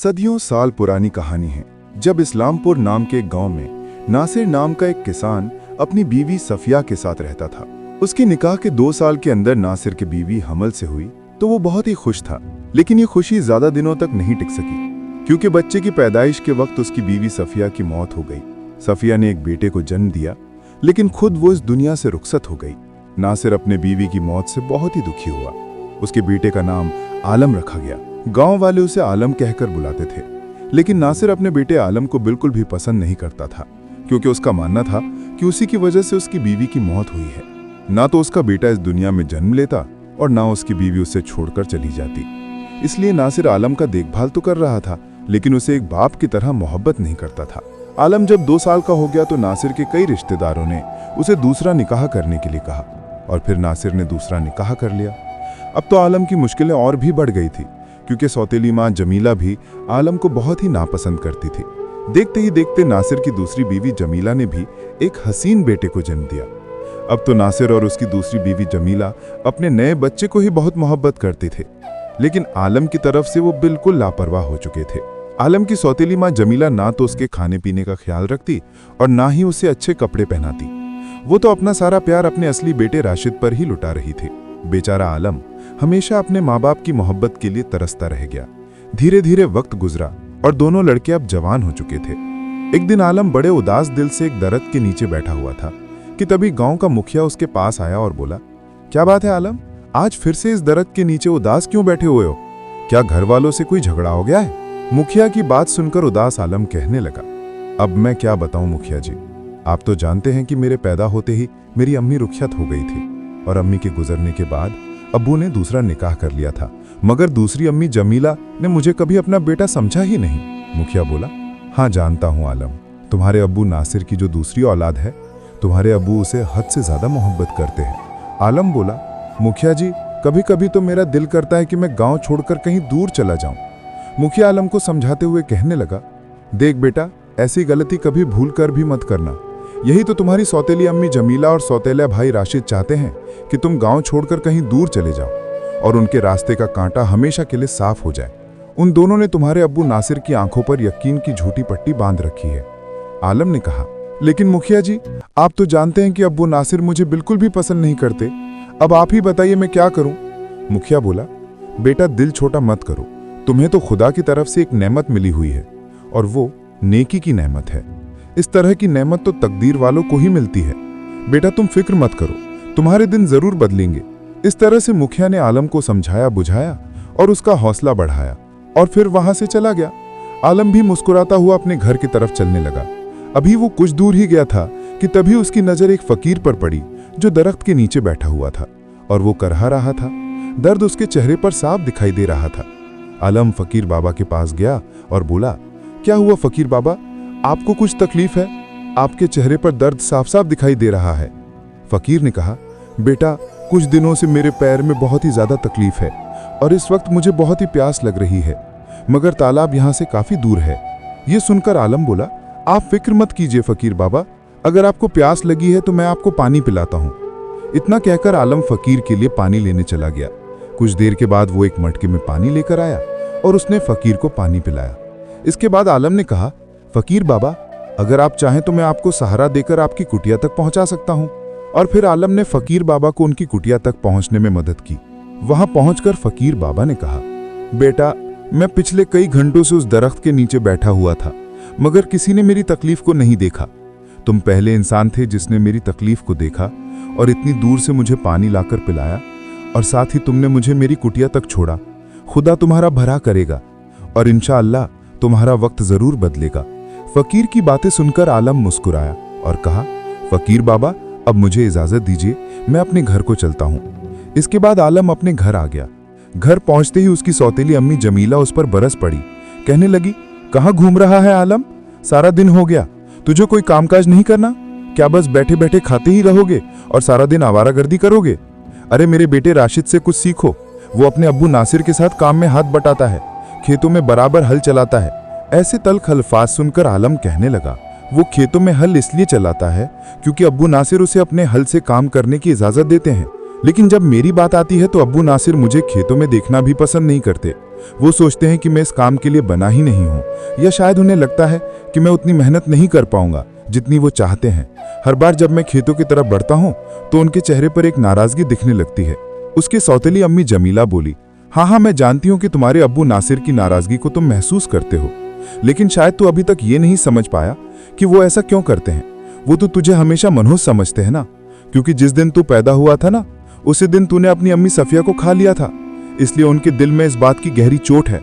सदियों साल पुरानी कहानी है जब इस्लामपुर नाम के एक गांव में नासिर नाम का एक किसान अपनी बीवी सफिया के साथ रहता था। उसके निकाह के 2 साल के अंदर नासिर की बीवी हमल से हुई तो वो बहुत ही खुश था, लेकिन ये खुशी ज्यादा दिनों तक नहीं टिक सकी क्योंकि बच्चे की पैदाइश के वक्त उसकी बीवी सफिया की मौत हो गई। सफिया ने एक बेटे को जन्म दिया, लेकिन खुद वो इस दुनिया से रुखसत हो गई। नासिर अपने बीवी की मौत से बहुत ही दुखी हुआ। उसके बेटे का नाम आलम रखा गया। गांव वाले उसे आलम कहकर बुलाते थे, लेकिन नासिर अपने बेटे आलम को बिल्कुल भी पसंद नहीं करता था क्योंकि उसका मानना था कि उसी की वजह से उसकी बीवी की मौत हुई है। ना तो उसका बेटा इस दुनिया में जन्म लेता और ना उसकी बीवी उसे छोड़कर चली जाती। इसलिए नासिर आलम का देखभाल तो कर रहा था, लेकिन उसे एक बाप की तरह मोहब्बत नहीं करता था। आलम जब 2 साल का हो गया तो नासिर के कई रिश्तेदारों ने उसे दूसरा निकाह करने के लिए कहा और फिर नासिर ने दूसरा निकाह कर लिया। अब तो आलम की मुश्किलें और भी बढ़ गई थी क्योंकि सौतेली माँ जमीला भी आलम को बहुत ही नापसंद करती थी। देखते ही देखते नासिर की दूसरी बीवी जमीला ने भी एक हसीन बेटे को जन्म दिया। अब तो नासिर और उसकी दूसरी बीवी जमीला अपने नए बच्चे को ही बहुत मोहब्बत करते थे, लेकिन आलम की तरफ से वो बिल्कुल लापरवाह हो चुके थे। आलम की सौतेली माँ जमीला ना तो उसके खाने पीने का ख्याल रखती और ना ही उसे अच्छे कपड़े पहनाती। वो तो अपना सारा प्यार अपने असली बेटे राशिद पर ही लुटा रही थी। बेचारा आलम हमेशा अपने माँ बाप की मोहब्बत के लिए तरसता रह गया। धीरे धीरे वक्त गुजरा और दोनों लड़के अब जवान हो चुके थे। एक दिन आलम बड़े उदास दिल से एक दरख्त के नीचे बैठा हुआ था कि तभी गांव का मुखिया उसके पास आया और बोला, क्या बात है आलम, आज फिर से इस दरख्त के नीचे उदास क्यों बैठे हुए हो? क्या घर वालों से कोई झगड़ा हो गया है? मुखिया की बात सुनकर उदास आलम कहने लगा, अब मैं क्या बताऊं मुखिया जी, आप तो जानते हैं कि मेरे पैदा होते ही मेरी अम्मी रुखसत हो गई थी और अम्मी के गुजरने के बाद अब्बू ने दूसरा निकाह कर लिया था, मगर दूसरी अम्मी जमीला ने मुझे कभी अपना बेटा समझा ही नहीं। मुखिया बोला, हाँ जानता हूँ आलम, तुम्हारे अब्बू नासिर की जो दूसरी औलाद है, तुम्हारे अब्बू उसे हद से ज्यादा मोहब्बत करते हैं। आलम बोला, मुखिया जी कभी कभी तो मेरा दिल करता है कि मैं गाँव छोड़कर कहीं दूर चला जाऊं। मुखिया आलम को समझाते हुए कहने लगा, देख बेटा, ऐसी गलती कभी भूल कर भी मत करना। यही तो तुम्हारी सौतेली अम्मी जमीला और सौतेला भाई राशिद चाहते हैं कि तुम गांव छोड़कर कहीं दूर चले जाओ और उनके रास्ते का कांटा हमेशा के लिए साफ हो जाए। उन दोनों ने तुम्हारे अब्बू नासिर की आंखों पर यकीन की झूठी पट्टी बांध रखी है। आलम ने कहा, लेकिन मुखिया जी आप तो जानते हैं कि अब्बू नासिर मुझे बिल्कुल भी पसंद नहीं करते, अब आप ही बताइए मैं क्या करूं? मुखिया बोला, बेटा दिल छोटा मत करो, तुम्हें तो खुदा की तरफ से एक नेमत मिली हुई है और वो नेकी की नेमत है। इस तरह की नेमत तो तकदीर वालों को ही मिलती है। बेटा तुम फिक्र मत करो, तुम्हारे दिन जरूर बदलेंगे। इस तरह से मुखिया ने आलम को समझाया बुझाया और उसका हौसला बढ़ाया और फिर वहां से चला गया। आलम भी मुस्कुराता हुआ अपने घर की तरफ चलने लगा। अभी वो कुछ दूर ही गया था कि तभी उसकी नजर एक फकीर पर पड़ी जो दरख्त के नीचे बैठा हुआ था और वो करहा रहा था। दर्द उसके चेहरे पर साफ दिखाई दे रहा था। आलम फकीर बाबा के पास गया और बोला, क्या हुआ फकीर बाबा, आपको कुछ तकलीफ है? आपके चेहरे पर दर्द साफ साफ दिखाई दे रहा है। फकीर ने कहा, बेटा कुछ दिनों से मेरे पैर में बहुत ही ज्यादा तकलीफ है और इस वक्त मुझे बहुत ही प्यास लग रही है, मगर तालाब यहाँ से काफी दूर है। ये सुनकर आलम बोला, आप फिक्र मत कीजिए फकीर बाबा, अगर आपको प्यास लगी है तो मैं आपको पानी पिलाता हूँ। इतना कहकर आलम फकीर के लिए पानी लेने चला गया। कुछ देर के बाद वो एक मटके में पानी लेकर आया और उसने फकीर को पानी पिलाया। इसके बाद आलम ने कहा, फकीर बाबा अगर आप चाहें तो मैं आपको सहारा देकर आपकी कुटिया तक पहुंचा सकता हूं। और फिर आलम ने फकीर बाबा को उनकी कुटिया तक पहुंचने में मदद की। वहां पहुंचकर फकीर बाबा ने कहा, बेटा मैं पिछले कई घंटों से उस दरख्त के नीचे बैठा हुआ था, मगर किसी ने मेरी तकलीफ को नहीं देखा। तुम पहले इंसान थे जिसने मेरी तकलीफ को देखा और इतनी दूर से मुझे पानी लाकर पिलाया और साथ ही तुमने मुझे मेरी कुटिया तक छोड़ा। खुदा तुम्हारा भला करेगा और इंशाअल्लाह तुम्हारा वक्त जरूर बदलेगा। फकीर की बातें सुनकर आलम मुस्कुराया और कहा, फकीर बाबा अब मुझे इजाजत दीजिए, मैं अपने घर को चलता हूँ। इसके बाद आलम अपने घर आ गया। घर पहुंचते ही उसकी सौतेली अम्मी जमीला उस पर बरस पड़ी। कहने लगी, कहाँ घूम रहा है आलम, सारा दिन हो गया, तुझे कोई कामकाज नहीं करना? क्या बस बैठे बैठे खाते ही रहोगे और सारा दिन आवारागर्दी करोगे? अरे मेरे बेटे राशिद से कुछ सीखो, वो अपने अब्बू नासिर के साथ काम में हाथ बटाता है, खेतों में बराबर हल चलाता है। ऐसे तल्ख अल्फाज सुनकर आलम कहने लगा, वो खेतों में हल इसलिए चलाता है क्योंकि अब्बू नासिर उसे अपने हल से काम करने की इजाजत देते हैं, लेकिन जब मेरी बात आती है तो अब्बू नासिर मुझे खेतों में देखना भी पसंद नहीं करते वो सोचते हैं कि मैं इस काम के लिए बना ही नहीं हूँ, या शायद उन्हें लगता है कि मैं उतनी मेहनत नहीं कर पाऊंगा जितनी वो चाहते हैं। हर बार जब मैं खेतों की तरफ बढ़ता हूँ तो उनके चेहरे पर एक नाराजगी दिखने लगती है। उसकी सौतेली अम्मी जमीला बोली, हाँ, मैं जानती हूँ कि तुम्हारे अब्बू नासिर की नाराजगी को तुम महसूस करते हो, लेकिन शायद तू अभी तक ये नहीं समझ पाया कि वो ऐसा क्यों करते हैं। वो तो तुझे हमेशा मनहूस समझते हैं ना, क्योंकि जिस दिन तू पैदा हुआ था ना, उसी दिन तूने अपनी अम्मी सफिया को खा लिया था, इसलिए उनके दिल में इस बात की गहरी चोट है,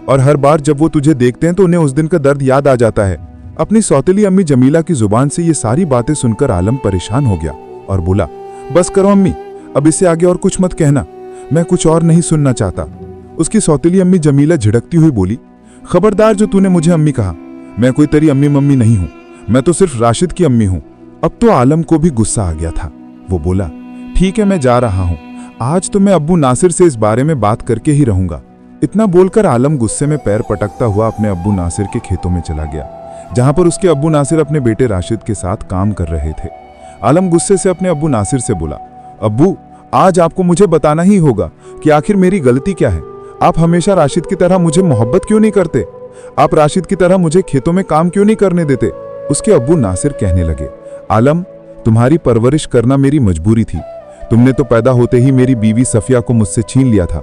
और हर बार जब वो तुझे देखते हैं तो उन्हें उस दिन का दर्द याद आ जाता है। अपनी सौतेली अम्मी जमीला की जुबान से ये सारी बातें सुनकर आलम परेशान हो गया और बोला, बस करो अम्मी, अब इससे आगे और कुछ मत कहना, मैं कुछ और नहीं सुनना चाहता। उसकी सौतेली अम्मी जमीला झिड़कती हुई बोली, खबरदार जो तूने मुझे अम्मी कहा, मैं कोई तेरी अम्मी मम्मी नहीं हूं, मैं तो सिर्फ राशिद की अम्मी हूं। अब तो आलम को भी गुस्सा आ गया था। वो बोला, ठीक है, मैं जा रहा हूं, आज तो मैं अब्बू नासिर से इस बारे में बात करके ही रहूंगा। इतना बोलकर आलम गुस्से में पैर पटकता हुआ अपने अब्बू नासिर के खेतों में चला गया, जहां पर उसके अब्बू नासिर अपने बेटे राशिद के साथ काम कर रहे थे। आलम गुस्से से अपने अब्बू नासिर से बोला, अब्बू, आज आपको मुझे बताना ही होगा कि आखिर मेरी गलती क्या है। आप हमेशा राशिद की तरह मुझे मोहब्बत क्यों नहीं करते? आप राशिद की तरह मुझे खेतों में काम क्यों नहीं करने देते? उसके अब्बू नासिर कहने लगे, आलम, तुम्हारी परवरिश करना मेरी मजबूरी थी। तुमने तो पैदा होते ही मेरी बीवी सफिया को मुझसे छीन लिया था।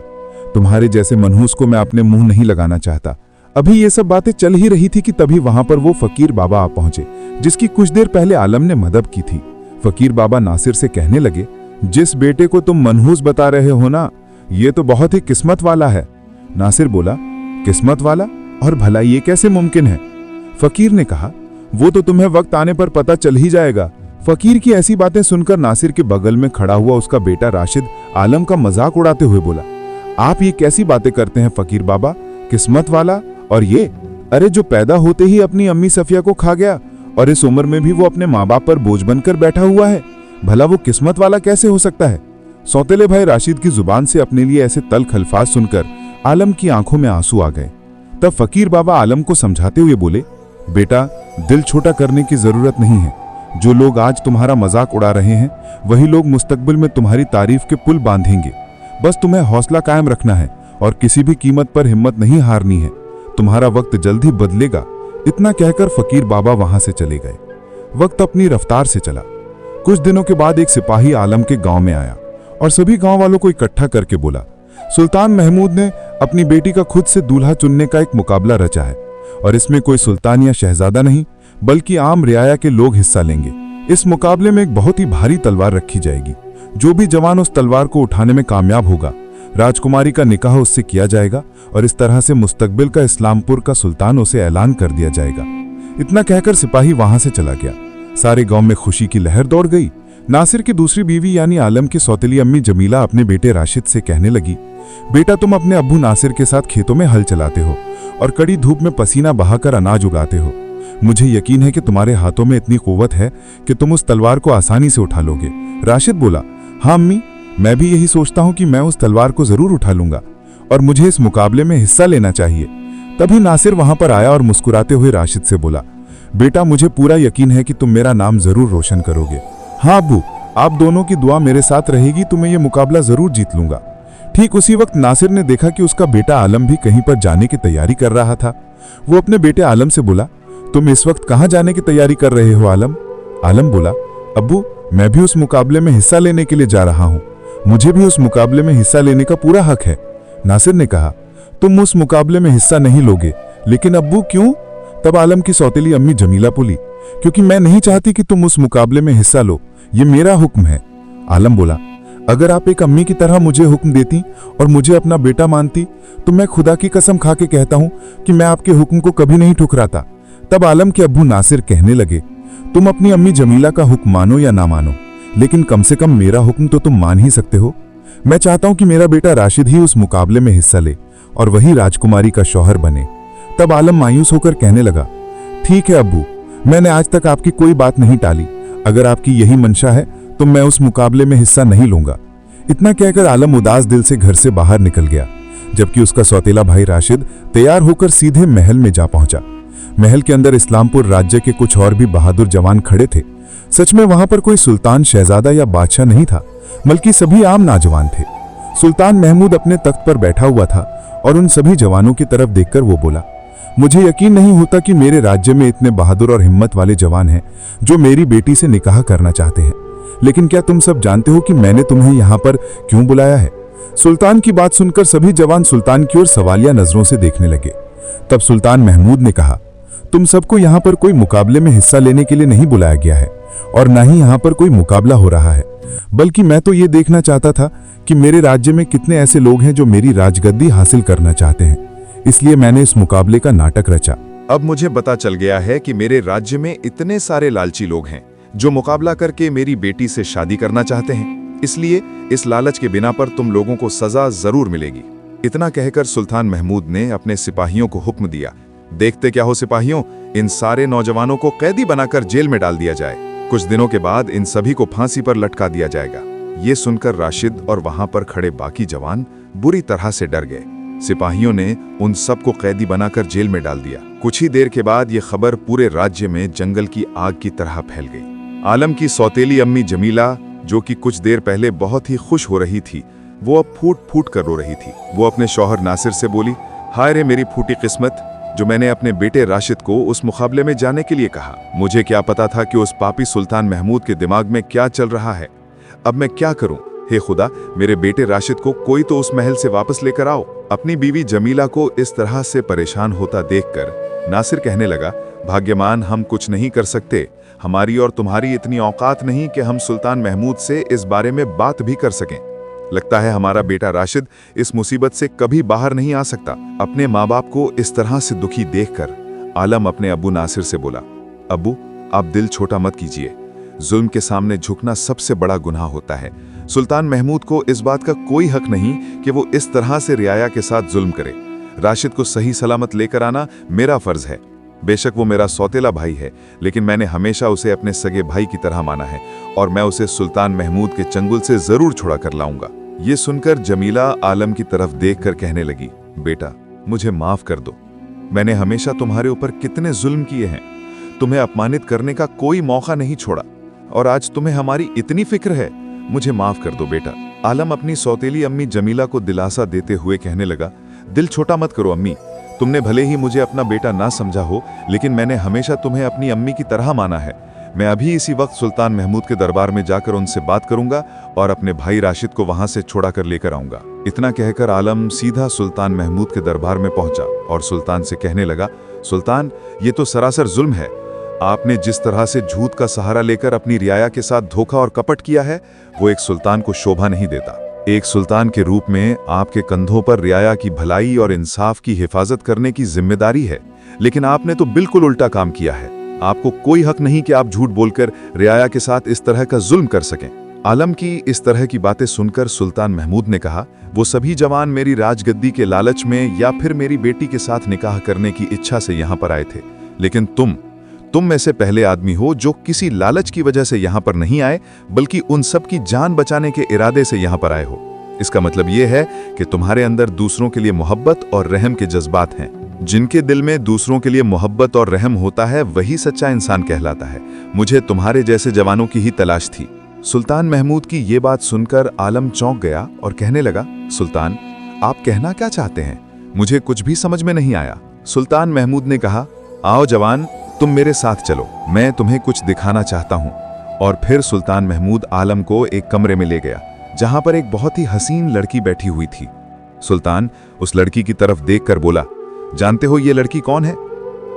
तुम्हारे जैसे मनहूस को मैं अपने मुंह नहीं लगाना चाहता। अभी ये सब बातें चल ही रही थी कि तभी वहां पर वो फकीर बाबा आ पहुंचे, जिसकी कुछ देर पहले आलम ने मदद की थी। फकीर बाबा नासिर से कहने लगे, जिस बेटे को तुम मनहूस बता रहे हो ना, ये तो बहुत ही किस्मत वाला है। नासिर बोला, किस्मत वाला? और भला ये कैसे मुमकिन है? फकीर ने कहा, वो तो तुम्हें वक्त आने पर पता चल ही जाएगा। फकीर की ऐसी बातें सुनकर नासिर के बगल में खड़ा हुआ उसका बेटा राशिद आलम का मजाक उड़ाते हुए बोला, आप ये कैसी बातें करते हैं फकीर बाबा? किस्मत वाला और ये? अरे जो पैदा होते ही अपनी अम्मी सफिया को खा गया और इस उम्र में भी वो अपने माँ बाप पर बोझ बनकर बैठा हुआ है, भला वो किस्मत वाला कैसे हो सकता है? सौतेले भाई राशिद की जुबान से अपने लिए ऐसे तल्ख अल्फाज सुनकर आलम की आंखों में आंसू आ गए। तब फकीर बाबा आलम को समझाते हुए बोले, बेटा, दिल छोटा करने की जरूरत नहीं है। जो लोग आज तुम्हारा मजाक उड़ा रहे हैं, वही लोग मुस्तकबिल में तुम्हारी तारीफ के पुल बांधेंगे। बस तुम्हें हौसला कायम रखना है और किसी भी कीमत पर हिम्मत नहीं हारनी है। तुम्हारा वक्त जल्द ही बदलेगा। इतना कहकर फकीर बाबा वहां से चले गए। वक्त अपनी रफ्तार से चला। कुछ दिनों के बाद एक सिपाही आलम के गांव में आया और सभी गांव वालों को इकट्ठा करके बोला, सुल्तान महमूद ने अपनी बेटी का खुद से दूल्हा चुनने का एक मुकाबला रचा है और इसमें कोई सुल्तान या शहजादा नहीं, बल्कि आम रियाया के लोग हिस्सा लेंगे। इस मुकाबले में एक बहुत ही भारी तलवार रखी जाएगी। जो भी जवान उस तलवार को उठाने में कामयाब होगा, राजकुमारी का निकाह उससे किया जाएगा और इस तरह से मुस्तकबिल का इस्लामपुर का सुल्तान उसे ऐलान कर दिया जाएगा। इतना कहकर सिपाही वहां से चला गया। सारे गांव में खुशी की लहर दौड़ गई। नासिर की दूसरी बीवी यानी आलम की सौतेली अम्मी जमीला अपने बेटे राशिद से कहने लगी, बेटा, तुम अपने अब्बू नासिर के साथ खेतों में हल चलाते हो और कड़ी धूप में पसीना बहाकर अनाज उगाते हो। मुझे यकीन है कि तुम्हारे हाथों में इतनी कुव्वत है कि तुम उस तलवार को आसानी से उठा लोगे। राशिद बोला, हाँ अम्मी, मैं भी यही सोचता हूं कि मैं उस तलवार को जरूर उठा लूंगा और मुझे इस मुकाबले में हिस्सा लेना चाहिए। तभी नासिर वहां पर आया और मुस्कुराते हुए राशिद से बोला, बेटा, मुझे पूरा यकीन है कि तुम मेरा नाम जरूर रोशन करोगे। हाँ अब्बू, आप दोनों की दुआ मेरे साथ रहेगी तो मैं ये मुकाबला जरूर जीत लूंगा। ठीक उसी वक्त नासिर ने देखा कि उसका बेटा आलम भी कहीं पर जाने की तैयारी कर रहा था। वो अपने बेटे आलम से बोला, तुम इस वक्त कहाँ जाने की तैयारी कर रहे हो आलम? आलम बोला, अब्बू, मैं भी उस मुकाबले में हिस्सा लेने के लिए जा रहा हूँ। मुझे भी उस मुकाबले में हिस्सा लेने का पूरा हक है। नासिर ने कहा, तुम उस मुकाबले में हिस्सा नहीं लोगे, लेकिन अब्बू क्यों? तब आलम की सौतेली अम्मी जमीला बोली, क्योंकि मैं नहीं चाहती कि तुम उस मुकाबले में हिस्सा लो, ये मेरा हुक्म है। आलम बोला, अगर आप एक अम्मी की तरह मुझे हुक्म देती और मुझे अपना बेटा मानती तो मैं खुदा की कसम खा के कहता हूं कि मैं आपके हुक्म को कभी नहीं ठुकराता। तब आलम के अब्बू नासिर कहने लगे, तुम अपनी अम्मी जमीला का हुक्म मानो या ना मानो, लेकिन कम से कम मेरा हुक्म तो तुम मान ही सकते हो। मैं चाहता हूं कि मेरा बेटा राशिद ही उस मुकाबले में हिस्सा ले और वही राजकुमारी का शौहर बने। तब आलम मायूस होकर कहने लगा, ठीक है अब्बू, मैंने आज तक आपकी कोई बात नहीं टाली। अगर आपकी यही मंशा है तो मैं उस मुकाबले में हिस्सा नहीं लूंगा। इतना कहकर आलम उदास दिल से घर से बाहर निकल गया, जबकि उसका सौतेला भाई राशिद तैयार होकर सीधे महल में जा पहुंचा। महल के अंदर इस्लामपुर राज्य के कुछ और भी बहादुर जवान खड़े थे। सच में वहां पर कोई सुल्तान, शहजादा या बादशाह नहीं था, बल्कि सभी आम नौजवान थे। सुल्तान महमूद अपने तख्त पर बैठा हुआ था और उन सभी जवानों की तरफ देखकर वो बोला, मुझे यकीन नहीं होता कि मेरे राज्य में इतने बहादुर और हिम्मत वाले जवान हैं जो मेरी बेटी से निकाह करना चाहते हैं। लेकिन क्या तुम सब जानते हो कि मैंने तुम्हें यहाँ पर क्यों बुलाया है? सुल्तान की बात सुनकर सभी जवान सुल्तान की ओर सवालिया नजरों से देखने लगे। तब सुल्तान महमूद ने कहा, तुम सबको यहाँ पर कोई मुकाबले में हिस्सा लेने के लिए नहीं बुलाया गया है और ना ही यहाँ पर कोई मुकाबला हो रहा है, बल्कि मैं तो ये देखना चाहता था कि मेरे राज्य में कितने ऐसे लोग हैं जो मेरी राजगद्दी हासिल करना चाहते हैं। इसलिए मैंने इस मुकाबले का नाटक रचा। अब मुझे पता चल गया है कि मेरे राज्य में इतने सारे लालची लोग हैं जो मुकाबला करके मेरी बेटी से शादी करना चाहते हैं। इसलिए इस लालच के बिना पर तुम लोगों को सजा जरूर मिलेगी। इतना कहकर सुल्तान महमूद ने अपने सिपाहियों को हुक्म दिया, देखते क्या हो सिपाहियों, इन सारे नौजवानों को कैदी बनाकर जेल में डाल दिया जाए। कुछ दिनों के बाद इन सभी को फांसी पर लटका दिया जाएगा। ये सुनकर राशिद और वहां पर खड़े बाकी जवान बुरी तरह से डर गए। सिपाहियों ने उन सबको कैदी बनाकर जेल में डाल दिया। कुछ ही देर के बाद यह खबर पूरे राज्य में जंगल की आग की तरह फैल गई। आलम की सौतेली अम्मी जमीला, जो कि कुछ देर पहले बहुत ही खुश हो रही थी, वो अब फूट फूट कर रो रही थी। वो अपने शौहर नासिर से बोली, हाय रे मेरी फूटी किस्मत, जो मैंने अपने बेटे राशिद को उस मुकाबले में जाने के लिए कहा। मुझे क्या पता था कि उस पापी सुल्तान महमूद के दिमाग में क्या चल रहा है। अब मैं क्या करूं? हे खुदा, मेरे बेटे राशिद को कोई तो उस महल से वापस लेकर आओ। अपनी बीवी जमीला को इस तरह से परेशान होता देखकर नासिर कहने लगा, भाग्यमान, हम कुछ नहीं कर सकते। हमारी और तुम्हारी इतनी औकात नहीं कि हम सुल्तान महमूद से इस बारे में बात भी कर सकें। लगता है हमारा बेटा राशिद इस मुसीबत से कभी बाहर नहीं आ सकता। अपने माँ बाप को इस तरह से दुखी देखकर आलम अपने अब्बू नासिर से बोला, अब्बू, आप दिल छोटा मत कीजिए। जुल्म के सामने झुकना सबसे बड़ा गुनाह होता है। सुल्तान महमूद को इस बात का कोई हक नहीं कि वो इस तरह से रियाया के साथ जुल्म करे। राशिद को सही सलामत लेकर आना मेरा फर्ज है। बेशक वो मेरा सौतेला भाई है, लेकिन मैंने हमेशा उसे अपने सगे भाई की तरह माना है और मैं उसे सुल्तान महमूद के चंगुल से जरूर छुड़ा कर लाऊंगा। ये सुनकर जमीला आलम की तरफ देखकर कहने लगी, बेटा, मुझे माफ कर दो। मैंने हमेशा तुम्हारे ऊपर कितने जुल्म किए हैं। तुम्हें अपमानित करने का कोई मौका नहीं छोड़ा और आज तुम्हें हमारी इतनी फिक्र है। मुझे माफ कर दो बेटा। आलम अपनी सौतेली अम्मी जमीला को दिलासा देते हुए कहने लगा, दिल छोटा मत करो अम्मी। तुमने भले ही मुझे अपना बेटा ना समझा हो, लेकिन मैंने हमेशा तुम्हें अपनी अम्मी की तरह माना है। मैं अभी इसी वक्त सुल्तान महमूद के दरबार में जाकर उनसे बात करूंगा और अपने भाई राशिद को वहां से छोड़ा कर लेकर आऊंगा। इतना कहकर आलम सीधा सुल्तान महमूद के दरबार में पहुंचा और सुल्तान से कहने लगा, सुल्तान, ये तो सरासर जुल्म है। आपने जिस तरह से झूठ का सहारा लेकर अपनी रियाया के साथ धोखा और कपट किया है, वो एक सुल्तान को शोभा नहीं देता। एक सुल्तान के रूप में आपके कंधों पर रियाया की भलाई और इंसाफ की हिफाजत करने की जिम्मेदारी है, लेकिन आपने तो बिल्कुल उल्टा काम किया है। आपको कोई हक नहीं कि आप झूठ बोलकर रियाया के साथ इस तरह का जुल्म कर सकें। आलम की इस तरह की बातें सुनकर सुल्तान महमूद ने कहा, वो सभी जवान मेरी राजगद्दी के लालच में या फिर मेरी बेटी के साथ निकाह करने की इच्छा से यहाँ पर आए थे, लेकिन तुम में से पहले आदमी हो जो किसी लालच की वजह से यहाँ पर नहीं आए, बल्कि उन सब की जान बचाने के इरादे से यहाँ पर आए हो। इसका मतलब ये है कि तुम्हारे अंदर दूसरों के लिए मोहब्बत और रहम के जज्बात हैं। जिनके दिल में दूसरों के लिए मोहब्बत और रहम होता है, वही सच्चा इंसान कहलाता है। मुझे तुम्हारे जैसे जवानों की ही तलाश थी। सुल्तान महमूद की ये बात सुनकर आलम चौंक गया और कहने लगा, सुल्तान, आप कहना क्या चाहते हैं? मुझे कुछ भी समझ में नहीं आया। सुल्तान महमूद ने कहा, आओ जवान, तुम मेरे साथ चलो, मैं तुम्हें कुछ दिखाना चाहता हूँ। और फिर सुल्तान महमूद आलम को एक कमरे में ले गया, जहां पर एक बहुत ही हसीन लड़की बैठी हुई थी। सुल्तान उस लड़की की तरफ देखकर बोला, जानते हो ये लड़की कौन है?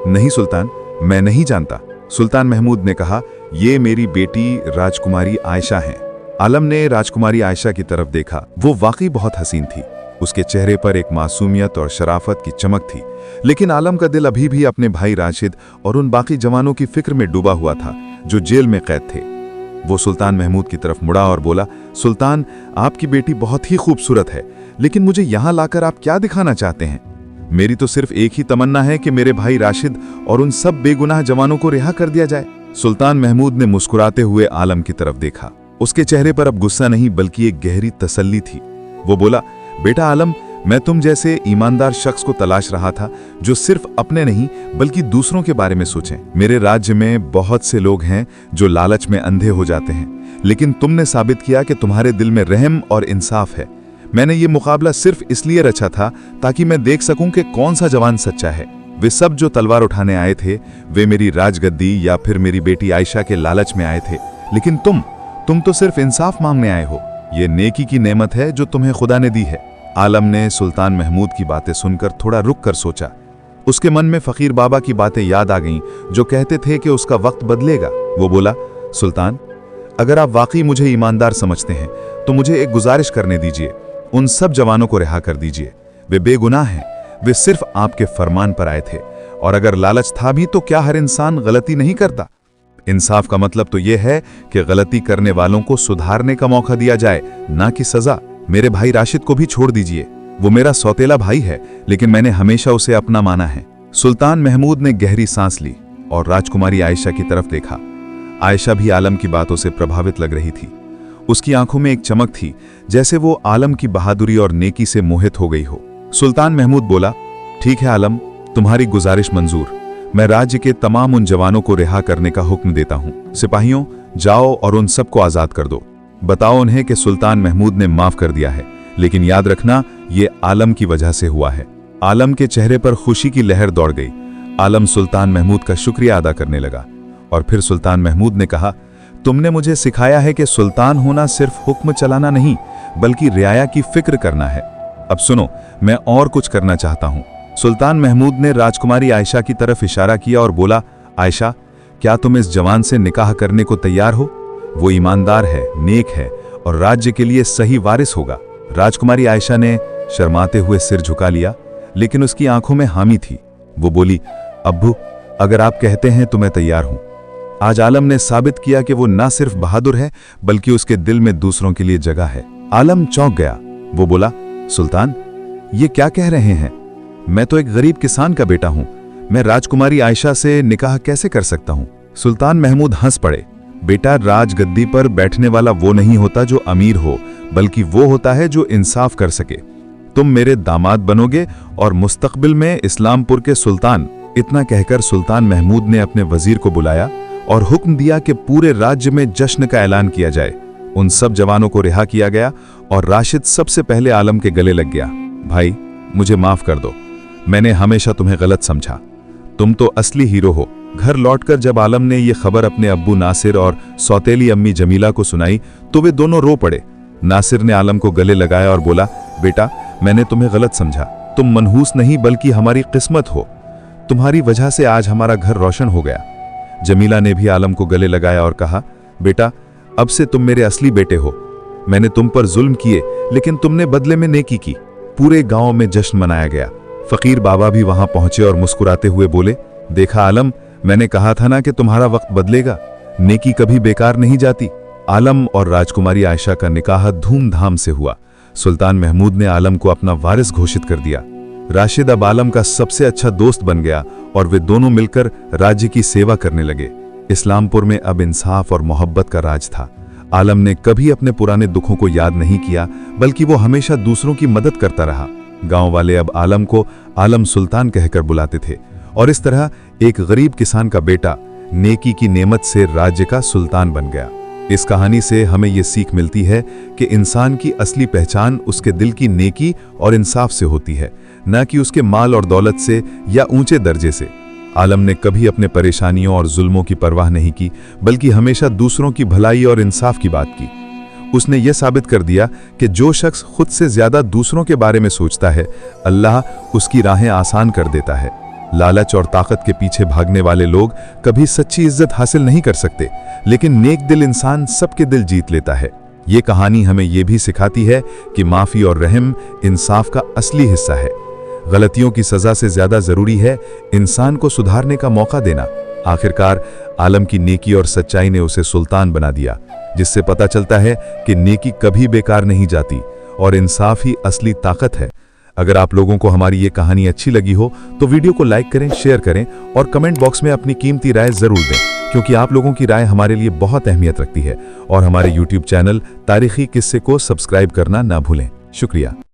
नहीं सुल्तान, मैं नहीं जानता। सुल्तान महमूद ने कहा, ये मेरी बेटी राजकुमारी आयशा है। आलम ने राजकुमारी आयशा की तरफ देखा। वो वाकई बहुत हसीन थी। उसके चेहरे पर एक मासूमियत और शराफत की चमक थी, लेकिन आलम का दिल अभी भी अपने भाई राशिद और उन बाकी जवानों की फिक्र में डूबा हुआ था जो जेल में कैद थे। वो सुल्तान महमूद की तरफ मुड़ा और बोला, सुल्तान, आपकी बेटी बहुत ही खूबसूरत है, लेकिन मुझे यहाँ लाकर आप क्या दिखाना चाहते हैं? मेरी तो सिर्फ एक ही तमन्ना है कि मेरे भाई राशिद और उन सब बेगुनाह जवानों को रिहा कर दिया जाए। सुल्तान महमूद ने मुस्कुराते हुए आलम की तरफ देखा। उसके चेहरे पर अब गुस्सा नहीं बल्कि एक गहरी तसल्ली थी। वो बोला, बेटा आलम, मैं तुम जैसे ईमानदार शख्स को तलाश रहा था जो सिर्फ अपने नहीं बल्कि दूसरों के बारे में सोचें। मेरे राज्य में बहुत से लोग हैं जो लालच में अंधे हो जाते हैं, लेकिन तुमने साबित किया कि तुम्हारे दिल में रहम और इंसाफ है। मैंने ये मुकाबला सिर्फ इसलिए रचा था ताकि मैं देख सकूं कि कौन सा जवान सच्चा है। वे सब जो तलवार उठाने आए थे वे मेरी राजगद्दी या फिर मेरी बेटी आयशा के लालच में आए थे, लेकिन तुम तो सिर्फ इंसाफ मांगने आए हो। ये नेकी की नेमत है जो तुम्हें खुदा ने दी है। आलम ने सुल्तान महमूद की बातें सुनकर थोड़ा रुक कर सोचा। उसके मन में फकीर बाबा की बातें याद आ गईं जो कहते थे कि उसका वक्त बदलेगा। वो बोला, सुल्तान, अगर आप वाकई मुझे ईमानदार समझते हैं तो मुझे एक गुजारिश करने दीजिए। उन सब जवानों को रिहा कर दीजिए। वे बेगुनाह हैं, वे सिर्फ आपके फरमान पर आए थे। और अगर लालच था भी तो क्या हर इंसान गलती नहीं करता? इंसाफ का मतलब तो यह है कि गलती करने वालों को सुधारने का मौका दिया जाए, ना कि सजा। मेरे भाई राशिद को भी छोड़ दीजिए। वो मेरा सौतेला भाई है, लेकिन मैंने हमेशा उसे अपना माना है। सुल्तान महमूद ने गहरी सांस ली और राजकुमारी आयशा की तरफ देखा। आयशा भी आलम की बातों से प्रभावित लग रही थी। उसकी आंखों में एक चमक थी, जैसे वो आलम की बहादुरी और नेकी से मोहित हो गई हो। सुल्तान महमूद बोला, ठीक है आलम, तुम्हारी गुजारिश मंजूर। मैं राज्य के तमाम उन जवानों को रिहा करने का हुक्म देता हूं। सिपाहियों, जाओ और उन सबको आजाद कर दो। बताओ उन्हें कि सुल्तान महमूद ने माफ कर दिया है, लेकिन याद रखना ये आलम की वजह से हुआ है। आलम के चेहरे पर खुशी की लहर दौड़ गई। आलम सुल्तान महमूद का शुक्रिया अदा करने लगा और फिर सुल्तान महमूद ने कहा, तुमने मुझे सिखाया है कि सुल्तान होना सिर्फ हुक्म चलाना नहीं बल्कि रियाया की फिक्र करना है। अब सुनो, मैं और कुछ करना चाहता हूं। सुल्तान महमूद ने राजकुमारी आयशा की तरफ इशारा किया और बोला, आयशा, क्या तुम इस जवान से निकाह करने को तैयार हो? वो ईमानदार है, नेक है और राज्य के लिए सही वारिस होगा। राजकुमारी आयशा ने शर्माते हुए सिर झुका लिया, लेकिन उसकी आंखों में हामी थी। वो बोली, अब्बू, अगर आप कहते हैं तो मैं तैयार हूं। आज आलम ने साबित किया कि वो ना सिर्फ बहादुर है बल्कि उसके दिल में दूसरों के लिए जगह है। आलम चौंक गया। वो बोला, सुल्तान, ये क्या कह रहे हैं? मैं तो एक गरीब किसान का बेटा हूं। मैं राजकुमारी आयशा से निकाह कैसे कर सकता हूं? सुल्तान महमूद हंस पड़े। बेटा, राजगद्दी पर बैठने वाला वो नहीं होता जो अमीर हो, बल्कि वो होता है जो इंसाफ कर सके। तुम मेरे दामाद बनोगे और मुस्तकबिल में इस्लामपुर के सुल्तान। इतना कहकर सुल्तान महमूद ने अपने वजीर को बुलाया और हुक्म दिया कि पूरे राज्य में जश्न का ऐलान किया जाए। उन सब जवानों को रिहा किया गया और राशिद सबसे पहले आलम के गले लग गया। भाई, मुझे माफ कर दो, मैंने हमेशा तुम्हें गलत समझा। तुम तो असली हीरो हो। घर लौटकर जब आलम ने यह खबर अपने अब्बू नासिर और सौतेली अम्मी जमीला को सुनाई तो वे दोनों रो पड़े। नासिर ने आलम को गले लगाया और बोला, बेटा, मैंने तुम्हें गलत समझा। तुम मनहूस नहीं बल्कि हमारी किस्मत हो। तुम्हारी वजह से आज हमारा घर रोशन हो गया। जमीला ने भी आलम को गले लगाया और कहा, बेटा, अब से तुम मेरे असली बेटे हो। मैंने तुम पर जुल्म किए, लेकिन तुमने बदले में नेकी की। पूरे गांव में जश्न मनाया गया। फकीर बाबा भी वहां पहुंचे और मुस्कुराते हुए बोले, देखा आलम, मैंने कहा था ना कि तुम्हारा वक्त बदलेगा। नेकी कभी बेकार नहीं जाती। आलम और राजकुमारी आयशा का निकाह धूमधाम से हुआ। सुल्तान महमूद ने आलम को अपना वारिस घोषित कर दिया। राशिद अब आलम का सबसे अच्छा दोस्त बन गया और वे दोनों मिलकर राज्य की सेवा करने लगे। इस्लामपुर में अब इंसाफ और मोहब्बत का राज था। आलम ने कभी अपने पुराने दुखों को याद नहीं किया, बल्कि वो हमेशा दूसरों की मदद करता रहा। गांव वाले अब आलम को आलम सुल्तान कहकर बुलाते थे और इस तरह एक गरीब किसान का बेटा नेकी की नेमत से राज्य का सुल्तान बन गया। इस कहानी से हमें ये सीख मिलती है कि इंसान की असली पहचान उसके दिल की नेकी और इंसाफ से होती है, न कि उसके माल और दौलत से या ऊंचे दर्जे से। आलम ने कभी अपने परेशानियों और जुल्मों की परवाह नहीं की, बल्कि हमेशा दूसरों की भलाई और इंसाफ की बात की। उसने यह साबित कर दिया कि जो शख्स खुद से ज्यादा दूसरों के बारे में सोचता है, अल्लाह उसकी राहें आसान कर देता है। लालच और ताकत के पीछे भागने वाले लोग कभी सच्ची इज्जत हासिल नहीं कर सकते, लेकिन नेक दिल इंसान सबके दिल जीत लेता है। ये कहानी हमें यह भी सिखाती है कि माफी और रहम इंसाफ का असली हिस्सा है। गलतियों की सजा से ज्यादा जरूरी है इंसान को सुधारने का मौका देना। आखिरकार आलम की नेकी और सच्चाई ने उसे सुल्तान बना दिया, जिससे पता चलता है कि नेकी कभी बेकार नहीं जाती और इंसाफ ही असली ताकत है। अगर आप लोगों को हमारी ये कहानी अच्छी लगी हो तो वीडियो को लाइक करें, शेयर करें और कमेंट बॉक्स में अपनी कीमती राय जरूर दें, क्योंकि आप लोगों की राय हमारे लिए बहुत अहमियत रखती है। और हमारे YouTube चैनल तारीखी किस्से को सब्सक्राइब करना ना भूलें। शुक्रिया।